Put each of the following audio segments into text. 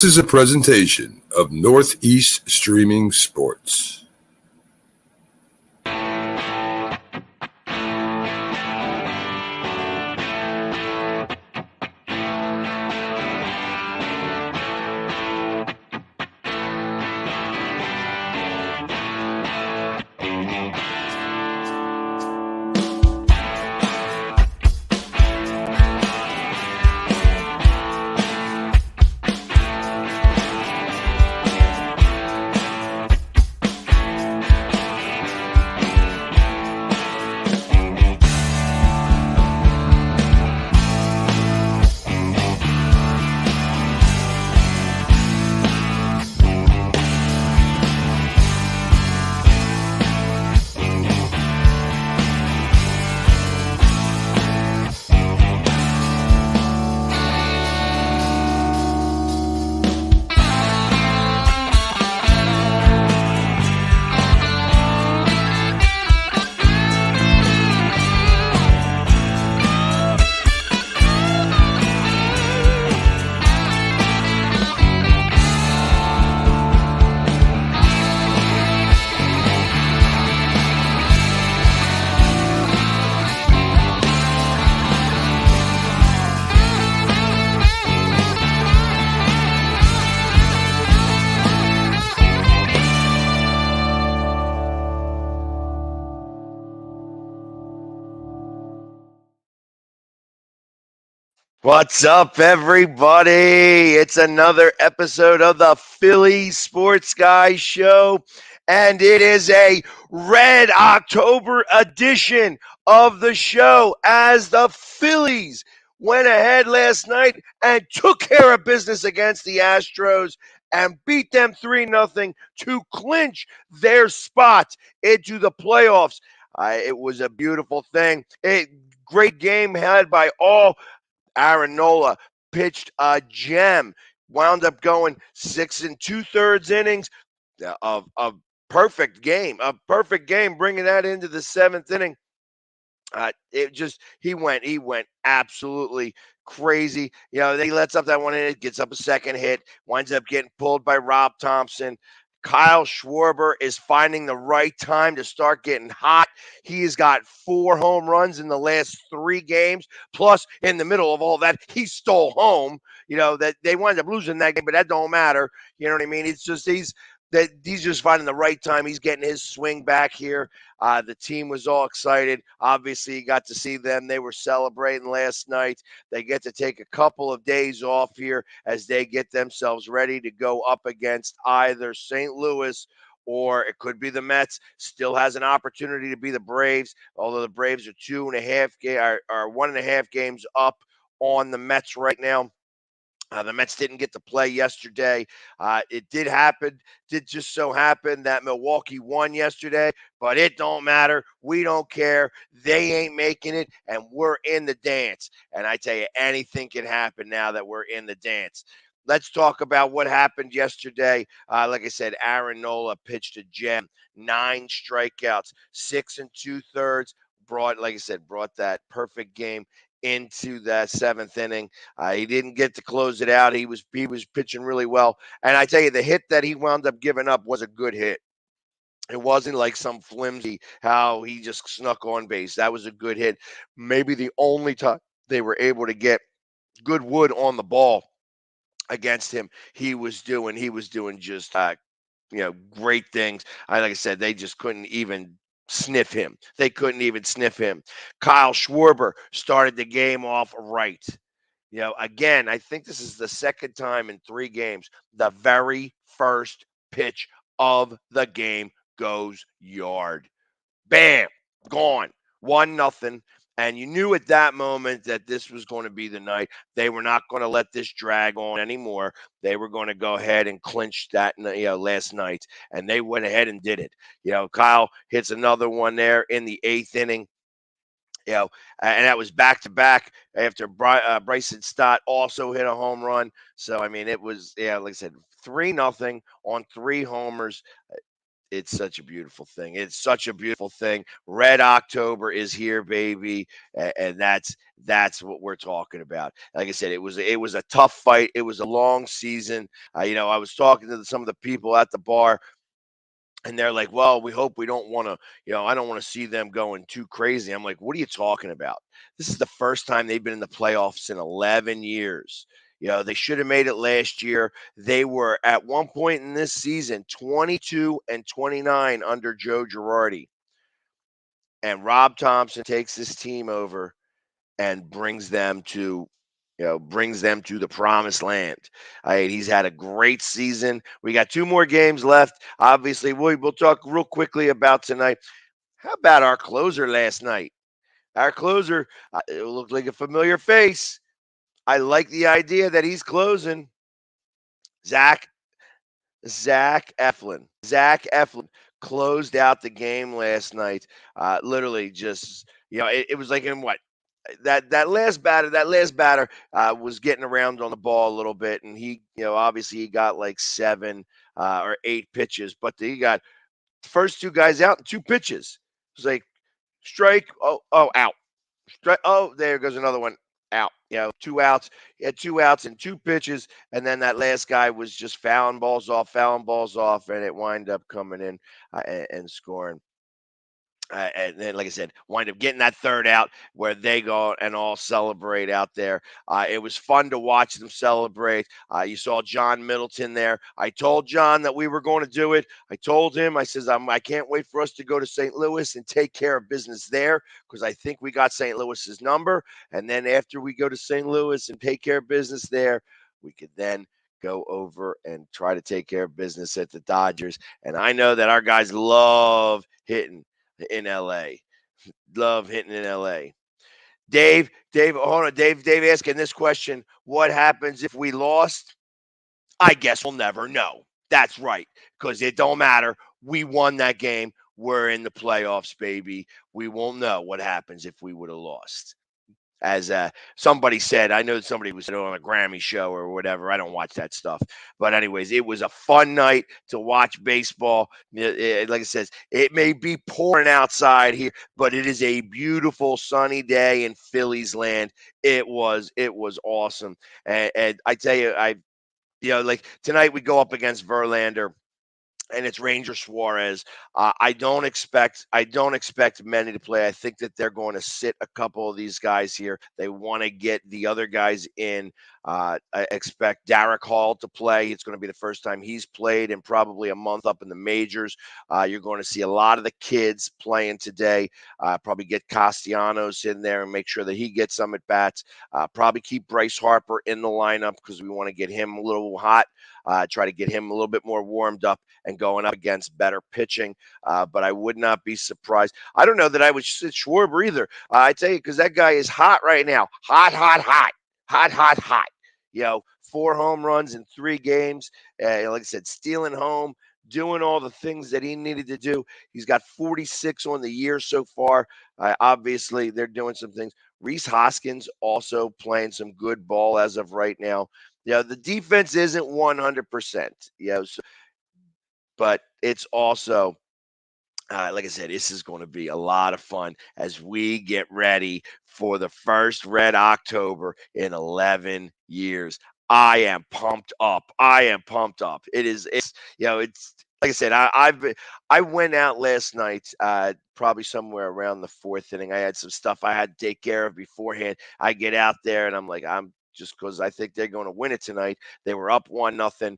This is a presentation of Northeast Streaming Sports. What's up, everybody? It's another episode of the Philly Sports Guy Show, and it is a Red October edition of the show as the Phillies went ahead last night and took care of business against the Astros and beat them 3-0 to clinch their spot into the playoffs. It was a beautiful thing. Great game had by all. Aaron Nola pitched a gem, wound up going 6 2/3 innings of a perfect game, bringing that into the seventh inning. He went absolutely crazy. Then he lets up that one hit, gets up a second hit, winds up getting pulled by Rob Thompson. Kyle Schwarber is finding the right time to start getting hot. He has got 4 home runs in the last 3 games. Plus, in the middle of all that, he stole home. That they wound up losing that game, but that don't matter. You know what I mean? It's just he's just finding the right time. He's getting his swing back here. The team was all excited. Obviously, you got to see them. They were celebrating last night. They get to take a couple of days off here as they get themselves ready to go up against either St. Louis or it could be the Mets. Still has an opportunity to be the Braves, although the Braves are 1.5 games up on the Mets right now. The Mets didn't get to play yesterday. It did just so happen that Milwaukee won yesterday, but it don't matter. We don't care. They ain't making it, and we're in the dance. And I tell you, anything can happen now that we're in the dance. Let's talk about what happened yesterday. Like I said, Aaron Nola pitched a gem, 9 strikeouts, 6 2/3. Brought that perfect game into that seventh inning. He didn't get to close it out. He was pitching really well. And I tell you, the hit that he wound up giving up was a good hit. It wasn't like some flimsy how he just snuck on base. That was a good hit. Maybe the only time they were able to get good wood on the ball against him. He was doing just great things. Like I said, they just couldn't even sniff him. They couldn't even sniff him. Kyle Schwarber started the game off right. Again, I think this is the second time in 3 games, the very first pitch of the game goes yard. Bam, gone. 1-0. And you knew at that moment that this was going to be the night. They were not going to let this drag on anymore. They were going to go ahead and clinch that, last night. And they went ahead and did it. Kyle hits another one there in the 8th inning. And that was back to back after Bryson Stott also hit a home run. So, I mean, it was, like I said, 3-0 on 3 homers. It's such a beautiful thing. It's such a beautiful thing. Red October is here, baby, and that's what we're talking about. Like I said, it was a tough fight. It was a long season. I was talking to some of the people at the bar, and they're like, "Well, we hope we don't want to, I don't want to see them going too crazy." I'm like, "What are you talking about? This is the first time they've been in the playoffs in 11 years. They should have made it last year. They were at one point in this season 22 and 29 under Joe Girardi, and Rob Thompson takes this team over and brings them to the promised land. He's had a great season. We got two more games left. Obviously, we'll talk real quickly about tonight. How about our closer last night? Our closer, it looked like a familiar face. I like the idea that he's closing. Zach Zach Eflin. Zach Eflin closed out the game last night. Literally, just it was like in what that last batter. That last batter was getting around on the ball a little bit, and he, obviously he got like 7 or 8 pitches, but he got the first two guys out in 2 pitches. It was like strike. Oh, out. Oh, there goes another one out. 2 outs. He had 2 outs and 2 pitches, and then that last guy was just fouling balls off, and it wind up coming in and scoring. And then, like I said, wind up getting that third out where they go and all celebrate out there. It was fun to watch them celebrate. You saw John Middleton there. I told John that we were going to do it. I told him, I says, I can't wait for us to go to St. Louis and take care of business there because I think we got St. Louis's number. And then after we go to St. Louis and take care of business there, we could then go over and try to take care of business at the Dodgers. And I know that our guys love hitting in LA. Love hitting in LA. Dave, hold on. Dave asking this question. What happens if we lost? I guess we'll never know. That's right. Because it don't matter. We won that game. We're in the playoffs, baby. We won't know what happens if we would have lost. As somebody said, I know somebody was on a Grammy show or whatever. I don't watch that stuff. But anyways, it was a fun night to watch baseball. Like I said, it may be pouring outside here, but it is a beautiful sunny day in Phillies land. It was awesome. And I tell you, like tonight we go up against Verlander and it's Ranger Suarez. I don't expect many to play. I think that they're going to sit a couple of these guys here. They want to get the other guys in. I expect Derek Hall to play. It's going to be the first time he's played in probably a month up in the majors. You're going to see a lot of the kids playing today. Probably get Castellanos in there and make sure that he gets some at bats. Probably keep Bryce Harper in the lineup because we want to get him a little hot. Try to get him a little bit more warmed up and going up against better pitching. But I would not be surprised. I don't know that I would sit Schwarber either. I tell you, because that guy is hot right now. Hot, hot, hot. Hot, hot, hot. 4 home runs in 3 games. Like I said, stealing home, doing all the things that he needed to do. He's got 46 on the year so far. Obviously, they're doing some things. Rhys Hoskins also playing some good ball as of right now. The defense isn't 100%. But it's also, like I said, this is going to be a lot of fun as we get ready for the first Red October in 11 years. I am pumped up. I am pumped up. It's like I said, I went out last night, probably somewhere around the 4th inning. I had some stuff I had to take care of beforehand. I get out there and I'm like, I'm just because I think they're going to win it tonight. They were up 1-0.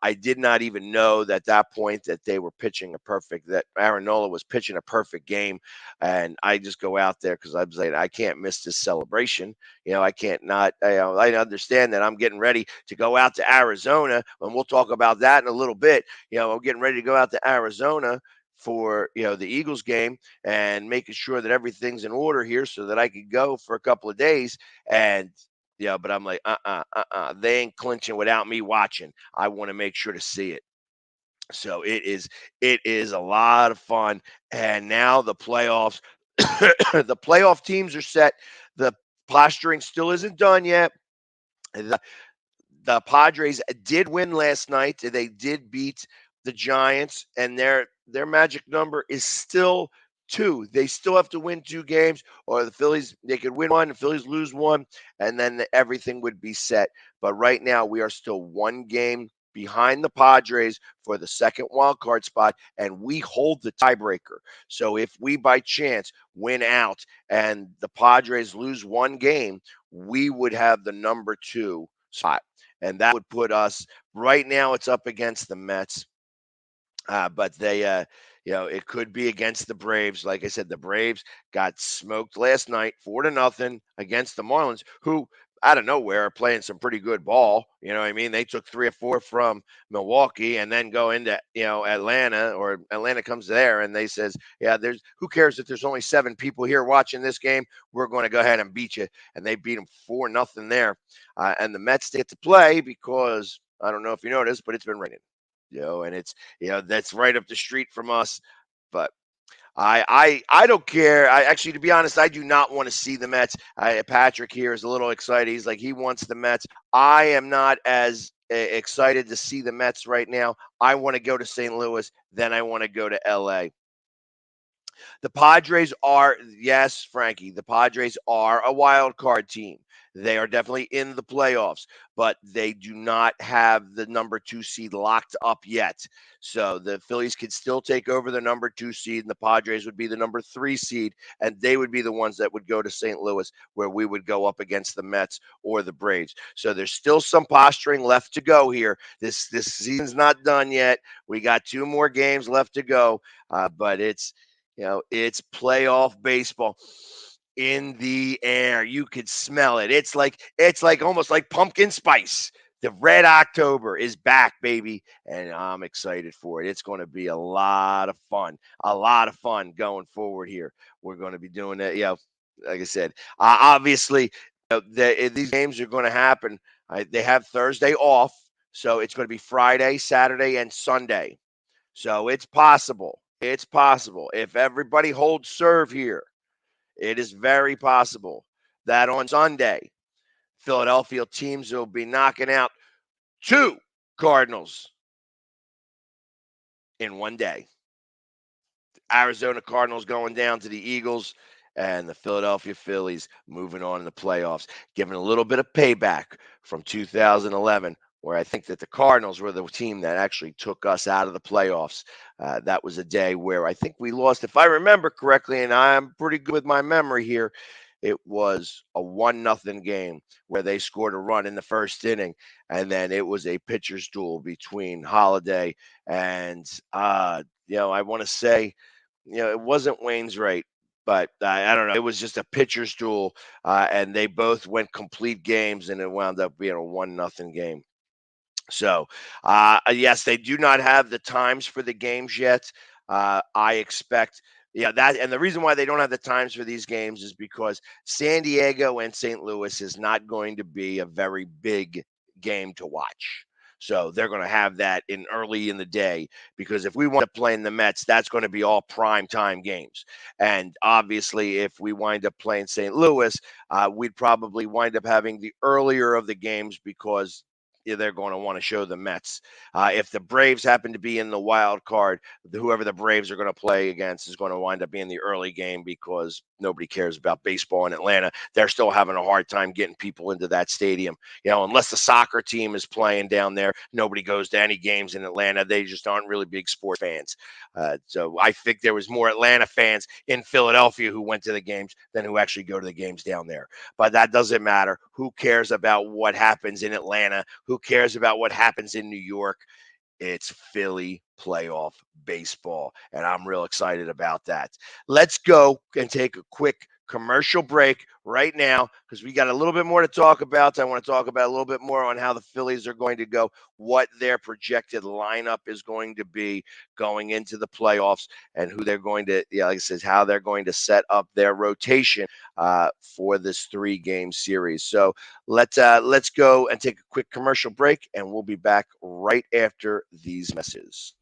I did not even know that point that they were that Aaron Nola was pitching a perfect game. And I just go out there because I was like, I can't miss this celebration. I can't not. I understand that I'm getting ready to go out to Arizona, and we'll talk about that in a little bit. I'm getting ready to go out to Arizona for the Eagles game and making sure that everything's in order here so that I could go for a couple of days. And but I'm like, they ain't clinching without me watching. I want to make sure to see it. So it is a lot of fun. And now the playoffs, the playoff teams are set. The posturing still isn't done yet. The Padres did win last night. They did beat the Giants, and their magic number is still 2. They still have to win 2 games, or the Phillies, they could win 1, the Phillies lose 1, and then everything would be set. But right now, we are still 1 game behind the Padres for the second wild card spot, and we hold the tiebreaker. So if we by chance win out and the Padres lose 1 game, we would have the number 2 spot, and that would put us right now. It's up against the Mets, but they. It could be against the Braves. Like I said, the Braves got smoked last night 4-0 against the Marlins, who out of nowhere are playing some pretty good ball. You know what I mean? They took 3 or 4 from Milwaukee and then go into, Atlanta, or Atlanta comes there and they says, yeah, who cares if there's only 7 people here watching this game? We're going to go ahead and beat you. And they beat them 4-0 there. And the Mets get to play because I don't know if you noticed, but it's been raining. And it's, that's right up the street from us. But I don't care. I actually, to be honest, I do not want to see the Mets. Patrick here is a little excited. He's like, he wants the Mets. I am not as excited to see the Mets right now. I want to go to St. Louis, then I want to go to LA. The Padres are, yes, Frankie, the Padres are a wild card team. They are definitely in the playoffs, but they do not have the number 2 seed locked up yet. So the Phillies could still take over the number 2 seed, and the Padres would be the number 3 seed, and they would be the ones that would go to St. Louis, where we would go up against the Mets or the Braves. So there's still some posturing left to go here. This season's not done yet. We got 2 more games left to go, but it's playoff baseball in the air. You could smell it. It's like almost like pumpkin spice. The Red October is back, baby, and I'm excited for it. It's going to be a lot of fun going forward here. We're going to be doing it. Like I said, obviously, these games are going to happen. They have Thursday off, so it's going to be Friday, Saturday, and Sunday. So it's possible. It's possible if everybody holds serve here. It is very possible that on Sunday, Philadelphia teams will be knocking out 2 Cardinals in one day. Arizona Cardinals going down to the Eagles, and the Philadelphia Phillies moving on in the playoffs, giving a little bit of payback from 2011, where I think that the Cardinals were the team that actually took us out of the playoffs. That was a day where I think we lost, if I remember correctly, and I'm pretty good with my memory here, it was a 1-0 game where they scored a run in the first inning, and then it was a pitcher's duel between Holiday and, I want to say, it wasn't Wainwright, but I don't know. It was just a pitcher's duel, and they both went complete games, and it wound up being a 1-0 game. So, yes, they do not have the times for the games yet. I expect, that, and the reason why they don't have the times for these games is because San Diego and St. Louis is not going to be a very big game to watch. So they're going to have that in early in the day, because if we want to play in the Mets, that's going to be all prime time games. And obviously, if we wind up playing St. Louis, we'd probably wind up having the earlier of the games, because they're going to want to show the Mets. If the Braves happen to be in the wild card, whoever the Braves are going to play against is going to wind up being the early game, because nobody cares about baseball in Atlanta. They're still having a hard time getting people into that stadium. Unless the soccer team is playing down there, nobody goes to any games in Atlanta. They just aren't really big sports fans. So I think there was more Atlanta fans in Philadelphia who went to the games than who actually go to the games down there. But that doesn't matter. Who cares about what happens in Atlanta? Who cares about what happens in New York? It's Philly playoff baseball, and I'm real excited about that. Let's go and take a quick commercial break right now, because we got a little bit more to talk about. I want to talk about a little bit more on how the Phillies are going to go, what their projected lineup is going to be going into the playoffs, and who they're going to, like I said, how they're going to set up their rotation for this 3-game series. So let's go and take a quick commercial break, and we'll be back right after these messages.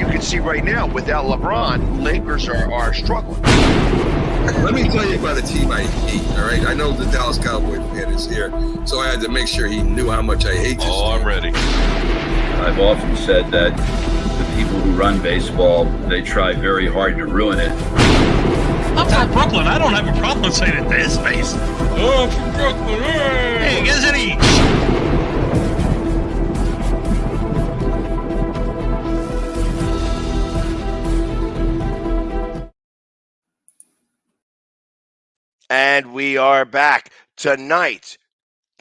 you can see right now, without LeBron, Lakers are struggling. Let me tell you about a team I hate, all right? I know the Dallas Cowboy fan is here, so I had to make sure he knew how much I hate this team. I'm ready. I've often said that the people who run baseball, they try very hard to ruin it. I'm from Brooklyn. I don't have a problem saying it to his face. Oh, I'm from Brooklyn. Hey, isn't he? And we are back tonight.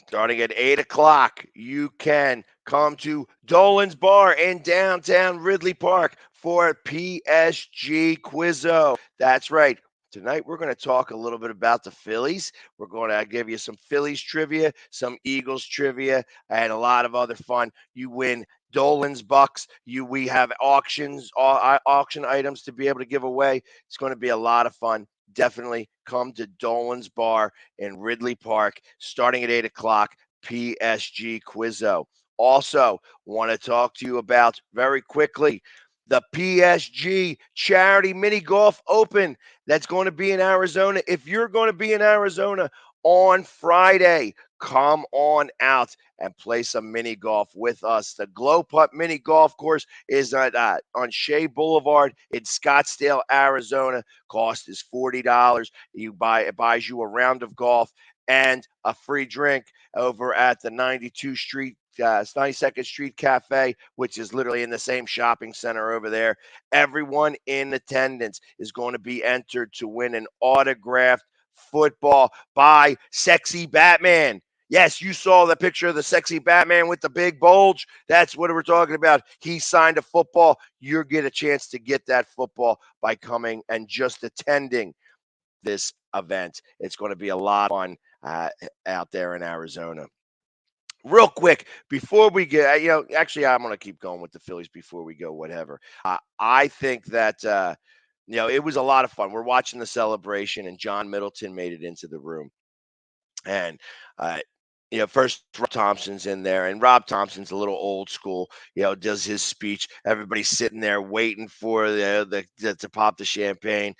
Starting at 8 o'clock, you can come to Dolan's Bar in downtown Ridley Park for PSG Quizzo. That's right. Tonight, we're going to talk a little bit about the Phillies. We're going to give you some Phillies trivia, some Eagles trivia, and a lot of other fun. You win Dolan's Bucks. We have auction items to be able to give away. It's going to be a lot of fun. Definitely come to Dolan's Bar in Ridley Park starting at 8 o'clock, PSG Quizzo. Also, want to talk to you about very quickly the PSG Charity Mini Golf Open that's going to be in Arizona. If you're going to be in Arizona on Friday, come on out and play some mini golf with us. The Glow Putt Mini Golf Course is on Shea Boulevard in Scottsdale, Arizona. Cost is $40. It buys you a round of golf and a free drink over at the 92nd Street Cafe, which is literally in the same shopping center over there. Everyone in attendance is going to be entered to win an autographed football by Sexy Batman. Yes, you saw the picture of the Sexy Batman with the big bulge. That's what we're talking about. He signed a football. You get a chance to get that football by coming and just attending this event. It's going to be a lot of fun out there in Arizona. Real quick, before we get, actually, I'm going to keep going with the Phillies before we go, whatever. I think that, it was a lot of fun. We're watching the celebration, and John Middleton made it into the room. And, first Rob Thompson's in there, and Rob Thompson's a little old school, does his speech. Everybody's sitting there waiting for to pop the champagne.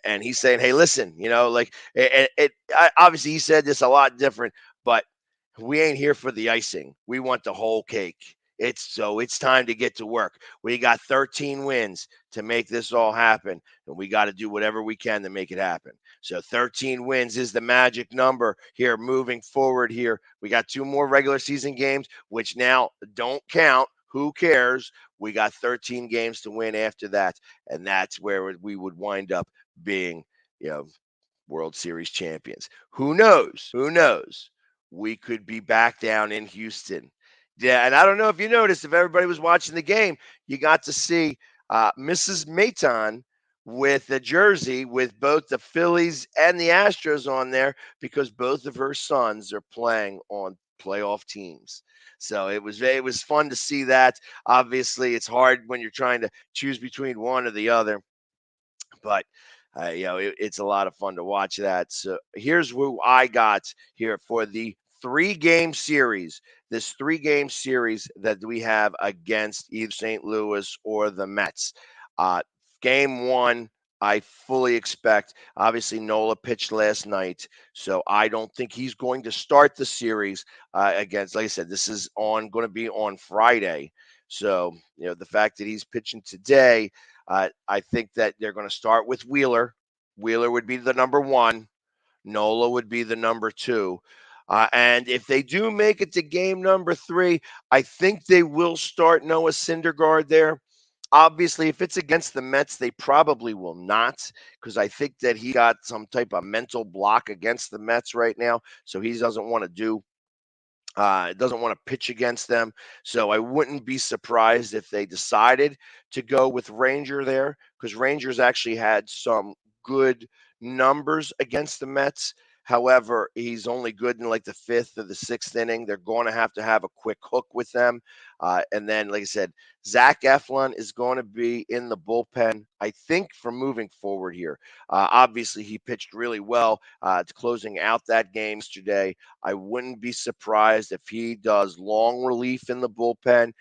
And he's saying, hey, listen, obviously he said this a lot different, but we ain't here for the icing. We want the whole cake. It's time to get to work. We got 13 wins to make this all happen, and we got to do whatever we can to make it happen. So 13 wins is the magic number here moving forward here. We got 2 more regular season games, which now don't count. Who cares? We got 13 games to win after that, and that's where we would wind up being, World Series champions. Who knows? Who knows? We could be back down in Houston. Yeah, and I don't know if you noticed, if everybody was watching the game, you got to see Mrs. Maton with a jersey with both the Phillies and the Astros on there because both of her sons are playing on playoff teams. So it was fun to see that. Obviously, it's hard when you're trying to choose between one or the other, but it's a lot of fun to watch that. So here's who I got here for the 3-game series. This 3-game series that we have against either St. Louis or the Mets. Game 1, I fully expect. Obviously, Nola pitched last night, so I don't think he's going to start the series against. Like I said, this is going to be on Friday. So the fact that he's pitching today, I think that they're going to start with Wheeler. Wheeler would be the number 1. Nola would be the number 2. And if they do make it to game number 3, I think they will start Noah Syndergaard there. Obviously, if it's against the Mets, they probably will not, because I think that he got some type of mental block against the Mets right now. So he doesn't want to pitch against them. So I wouldn't be surprised if they decided to go with Ranger there, because Rangers actually had some good numbers against the Mets. However, he's only good in like the 5th or the 6th inning. They're going to have a quick hook with them. And then, like I said, Zach Eflin is going to be in the bullpen, I think, for moving forward here. Obviously, he pitched really well to closing out that game yesterday. I wouldn't be surprised if he does long relief in the bullpen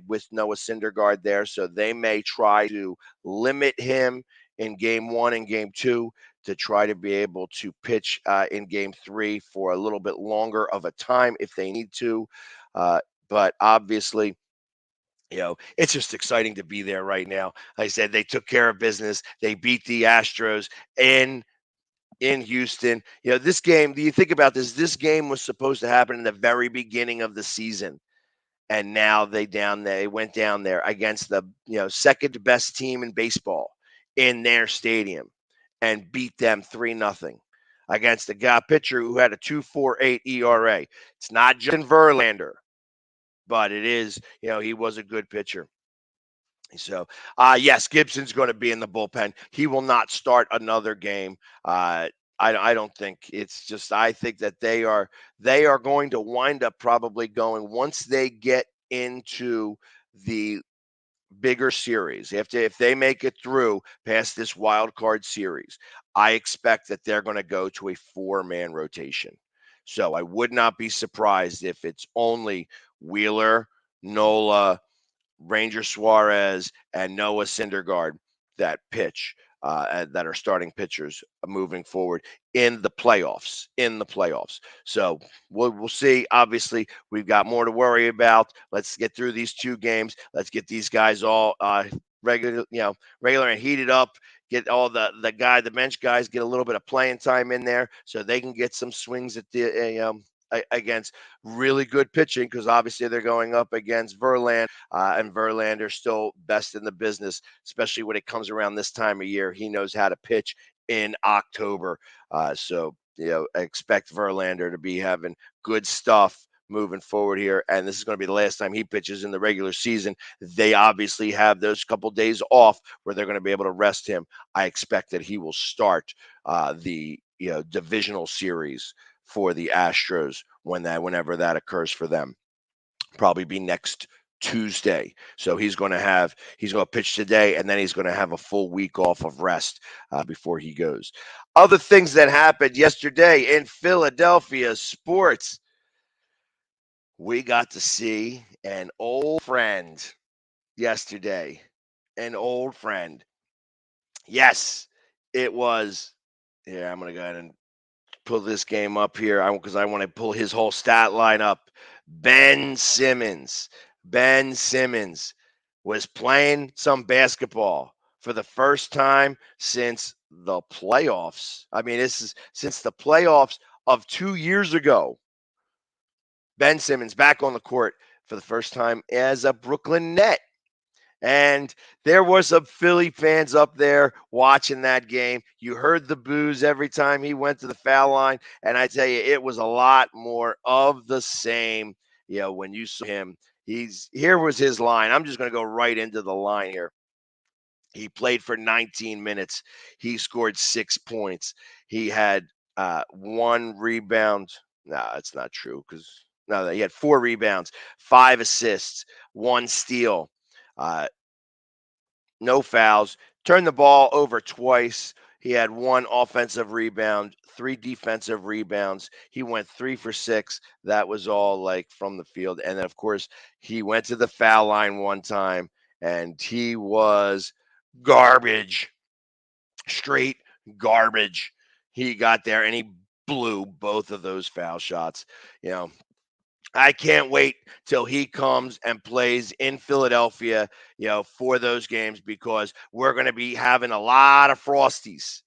with Noah Syndergaard there. So they may try to limit him in game 1 and game 2 to try to be able to pitch in game 3 for a little bit longer of a time if they need to. But obviously, it's just exciting to be there right now. Like I said, they took care of business. They beat the Astros in Houston. This game, do you think about this? This game was supposed to happen in the very beginning of the season. And now they went down there against the second best team in baseball in their stadium and beat them 3-0 against a guy pitcher who had a 2.48 ERA. It's not Justin Verlander, but it is, he was a good pitcher. So, yes, Gibson's going to be in the bullpen. He will not start another game. I don't think it's just. I think that they are going to wind up probably going once they get into the bigger series. If they make it through past this wild card series, I expect that they're going to go to a 4-man rotation. So I would not be surprised if it's only Wheeler, Nola, Ranger Suarez, and Noah Syndergaard that pitch, that are starting pitchers moving forward in the playoffs. So we'll see. Obviously, we've got more to worry about. Let's get through these 2 games. Let's get these guys all regular and heated up. Get all the bench guys get a little bit of playing time in there so they can get some swings at the against really good pitching, because obviously they're going up against Verlander, and Verlander still best in the business, especially when it comes around this time of year. He knows how to pitch in October. So I expect Verlander to be having good stuff moving forward here, and this is going to be the last time he pitches in the regular season. They obviously have those couple days off where they're going to be able to rest him. I expect that he will start the divisional series for the Astros whenever that occurs for them. Probably be next Tuesday. So he's going to pitch today, and then he's going to have a full week off of rest before he goes. Other things that happened yesterday in Philadelphia sports. We got to see an old friend yesterday. An old friend. Yes, it was. Yeah, I'm going to go ahead and pull this game up here because I want to pull his whole stat line up. Ben Simmons. Ben Simmons was playing some basketball for the first time since the playoffs. I mean, this is since the playoffs of 2 years ago. Ben Simmons back on the court for the first time as a Brooklyn Net. And there were some Philly fans up there watching that game. You heard the boos every time he went to the foul line. And I tell you, it was a lot more of the same. When you saw him, here was his line. I'm just going to go right into the line here. He played for 19 minutes. He scored 6 points. He had 1 rebound. No, that's not true he had 4 rebounds, 5 assists, 1 steal. No fouls, turned the ball over twice. He had 1 offensive rebound, 3 defensive rebounds. He went 3 for 6. That was all from the field. And then, of course, he went to the foul line 1 time, and he was garbage, straight garbage. He got there and he blew both of those foul shots. I can't wait till he comes and plays in Philadelphia, for those games, because we're going to be having a lot of Frosties.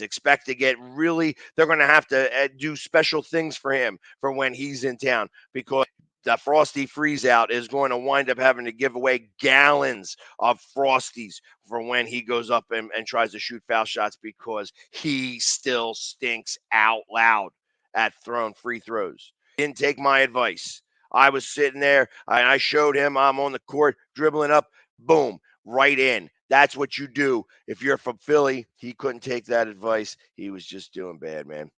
Expect to get they're going to have to do special things for him for when he's in town, because the Frosty freeze out is going to wind up having to give away gallons of Frosties for when he goes up and tries to shoot foul shots, because he still stinks out loud at throwing free throws. Didn't take my advice. I was sitting there and I showed him I'm on the court dribbling up, boom, right in. that's what you do. If you're from Philly, he couldn't take that advice. He was just doing bad, man.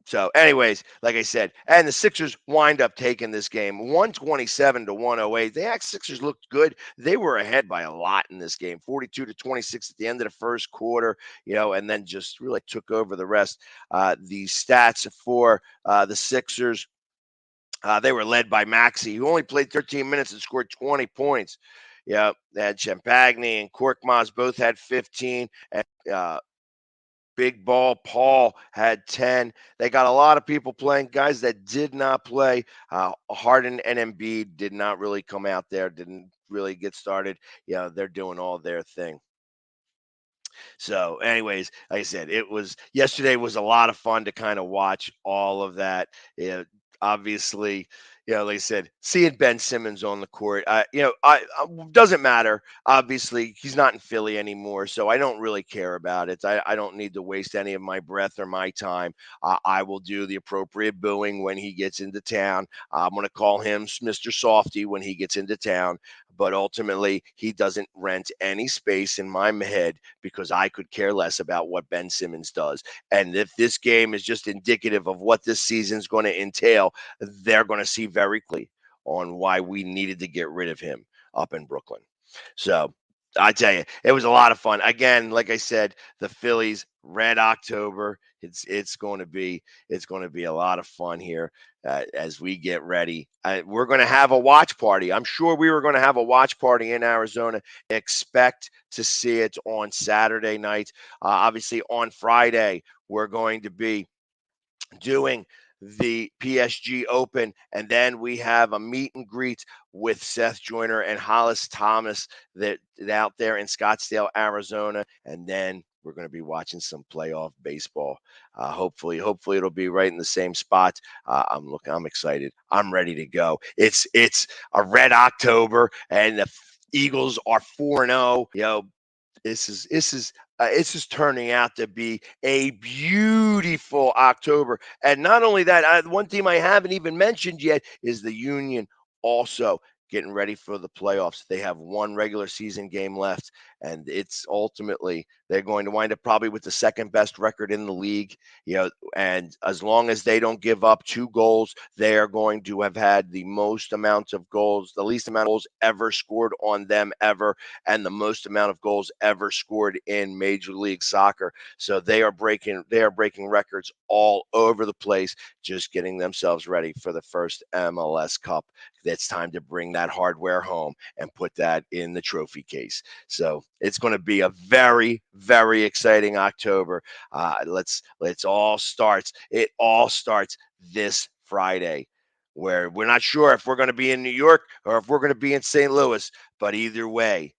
So, anyways, like I said, and the Sixers wind up taking this game 127 to 108. The Sixers looked good. They were ahead by a lot in this game, 42 to 26 at the end of the first quarter, and then just really took over the rest. The stats for the Sixers, they were led by Maxey, who only played 13 minutes and scored 20 points. Yeah, they had Champagny and Korkmaz both had 15, and Big Ball Paul had 10. They got a lot of people playing. Guys that did not play. Harden and Embiid did not really come out there, didn't really get started. They're doing all their thing. So, anyways, like I said, yesterday was a lot of fun to kind of watch all of that. Obviously, like I said, seeing Ben Simmons on the court, doesn't matter. Obviously, he's not in Philly anymore, so I don't really care about it. I don't need to waste any of my breath or my time. I will do the appropriate booing when he gets into town. I'm going to call him Mr. Softy when he gets into town. But ultimately, he doesn't rent any space in my head because I could care less about what Ben Simmons does. And if this game is just indicative of what this season's going to entail, they're going to see very clearly on why we needed to get rid of him up in Brooklyn. So I tell you, it was a lot of fun. Again, like I said, the Phillies, Red October. It's going to be a lot of fun here as we get ready. We're going to have a watch party. I'm sure we were going to have a watch party in Arizona. Expect to see it on Saturday night. Obviously, on Friday, we're going to be doing the PSG Open, and then we have a meet and greet with Seth Joyner and Hollis Thomas that out there in Scottsdale, Arizona, and then we're going to be watching some playoff baseball. Hopefully it'll be right in the same spot. I'm excited. I'm ready to go. It's a Red October, and the Eagles are 4-0. This is turning out to be a beautiful October. And not only that, one team I haven't even mentioned yet is the Union also getting ready for the playoffs. They have one regular season game left, and it's ultimately they're going to wind up probably with the second best record in the league. And as long as they don't give up 2 goals, they are going to have had the most amount of goals, the least amount of goals ever scored on them ever, and the most amount of goals ever scored in Major League Soccer. So they are breaking records all over the place, just getting themselves ready for the first MLS Cup. It's time to bring that hardware home and put that in the trophy case. So it's going to be a very, very exciting October. It all starts this Friday, where we're not sure if we're going to be in New York or if we're going to be in St. Louis. But either way,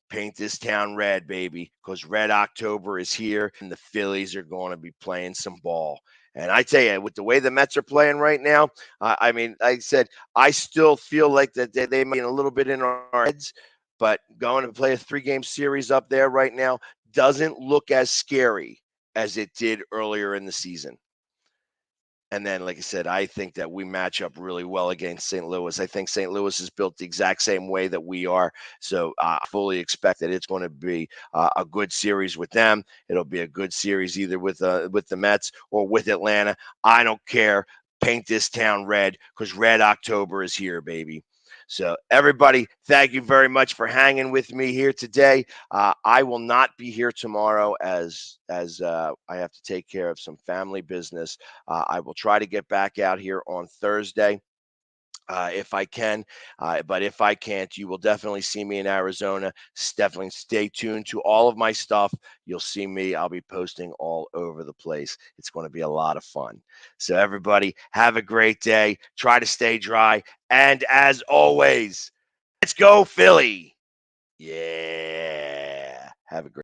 paint this town red, baby, because Red October is here, and the Phillies are going to be playing some ball. And I tell you, with the way the Mets are playing right now, I mean, like I said, I still feel like that they might be a little bit in our heads, but going to play a 3-game series up there right now doesn't look as scary as it did earlier in the season. And then, like I said, I think that we match up really well against St. Louis. I think St. Louis is built the exact same way that we are. So I fully expect that it's going to be a good series with them. It'll be a good series either with the Mets or with Atlanta. I don't care. Paint this town red, because Red October is here, baby. So everybody, thank you very much for hanging with me here today. I will not be here tomorrow as I have to take care of some family business. I will try to get back out here on Thursday if I can. But if I can't, you will definitely see me in Arizona. Definitely stay tuned to all of my stuff. You'll see me. I'll be posting all over the place. It's going to be a lot of fun. So everybody, have a great day. Try to stay dry. And as always, let's go Philly. Yeah. Have a great